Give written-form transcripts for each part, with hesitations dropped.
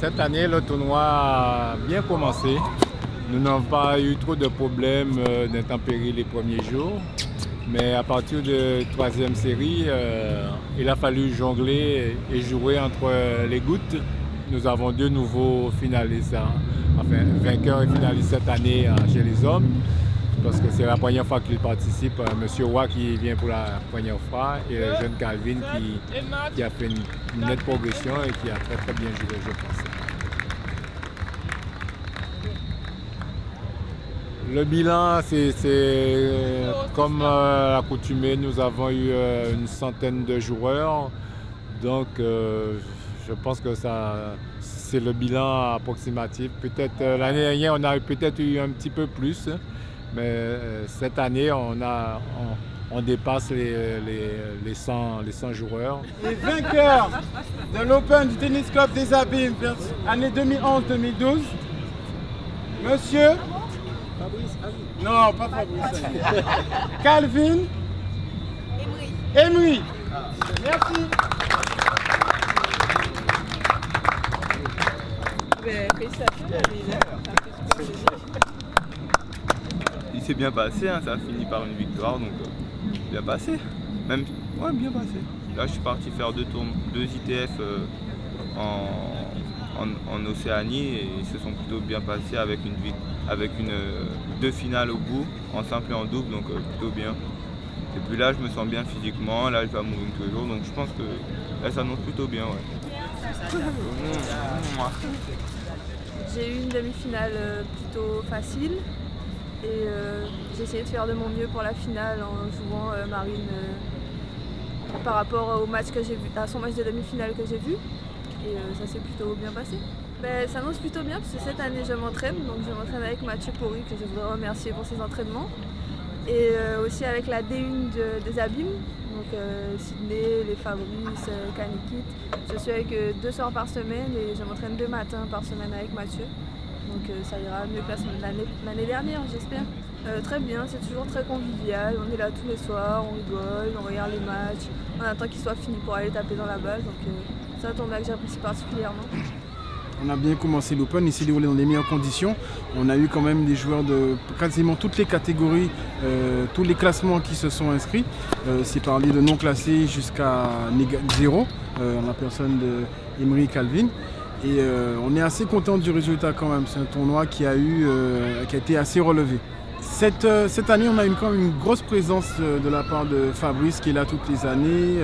Cette année, le tournoi a bien commencé. Nous n'avons pas eu trop de problèmes d'intempéries les premiers jours. Mais à partir de la troisième série, il a fallu jongler et jouer entre les gouttes. Nous avons deux nouveaux finalistes, vainqueurs et finalistes cette année chez les hommes. Parce que c'est la première fois qu'il participe. Monsieur Roy qui vient pour la première fois et le jeune Calvin qui a fait une nette progression et qui a très bien joué, je pense. Le bilan, c'est comme accoutumé, nous avons eu une centaine de joueurs. Donc je pense que c'est le bilan approximatif. Peut-être l'année dernière, on a peut-être eu un petit peu plus. Mais cette année, on dépasse les 100 joueurs. Les vainqueurs de l'Open du Tennis Club des Abîmes, année 2011-2012, monsieur... Non, pas Fabrice. Calvin Emery. Merci. Il s'est bien passé, hein, ça a fini par une victoire, donc bien passé. Même, ouais, bien passé. Là, je suis parti faire deux ITF en Océanie et ils se sont plutôt bien passés avec deux finales au bout, en simple et en double, donc plutôt bien. Et puis là, je me sens bien physiquement, là, je vais à Mouring tous les jours, donc je pense que là, ça s'annonce plutôt bien, ouais. J'ai eu une demi-finale plutôt facile et j'ai essayé de faire de mon mieux pour la finale en jouant Marine par rapport au match que j'ai vu, à son match de demi-finale que j'ai vu et ça s'est plutôt bien passé. Ça s'annonce plutôt bien parce que cette année je m'entraîne, donc je m'entraîne avec Mathieu Pori que je voudrais remercier pour ses entraînements et aussi avec la D1 des Abîmes, donc Sydney, les Fabrice, Canikit. Je suis avec 2 soirs par semaine et je m'entraîne 2 matins par semaine avec Mathieu. Donc ça ira mieux que l'année dernière, j'espère. Très bien, c'est toujours très convivial. On est là tous les soirs, on rigole, on regarde les matchs. On attend qu'ils soient finis pour aller taper dans la balle. Donc ça tombe là que j'apprécie particulièrement. On a bien commencé l'Open, il s'est déroulé dans les meilleures conditions. On a eu quand même des joueurs de quasiment toutes les catégories, tous les classements qui se sont inscrits. C'est parlé de non classés jusqu'à 0, en la personne de Emery Calvin. Et on est assez content du résultat quand même. C'est un tournoi qui a été assez relevé. Cette année, on a quand même une grosse présence de la part de Fabrice qui est là toutes les années.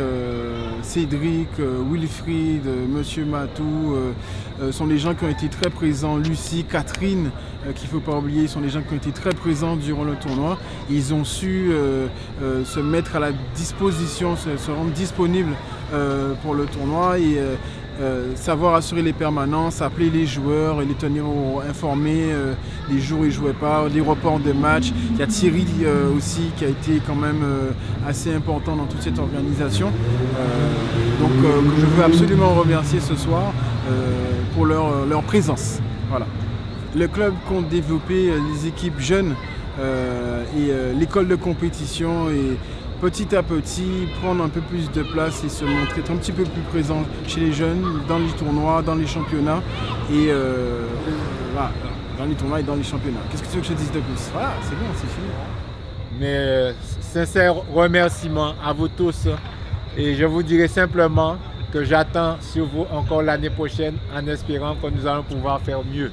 Cédric, Wilfried, Monsieur Matou sont des gens qui ont été très présents. Lucie, Catherine, qu'il ne faut pas oublier, sont des gens qui ont été très présents durant le tournoi. Ils ont su se mettre à la disposition, se rendre disponibles pour le tournoi et savoir assurer les permanences, appeler les joueurs et les tenir informés les jours où ils ne jouaient pas, les reports de matchs. Il y a Thierry aussi qui a été quand même assez important dans toute cette organisation. Donc je veux absolument remercier ce soir pour leur présence. Voilà. Le club compte développer les équipes jeunes et l'école de compétition et petit à petit prendre un peu plus de place et se montrer un petit peu plus présent chez les jeunes, dans les tournois, dans les championnats et voilà, dans les tournois et dans les championnats. Qu'est-ce que tu veux que je te dise de plus? Voilà, c'est bon, c'est fini. Mais sincère remerciement à vous tous et je vous dirai simplement que j'attends sur vous encore l'année prochaine en espérant que nous allons pouvoir faire mieux.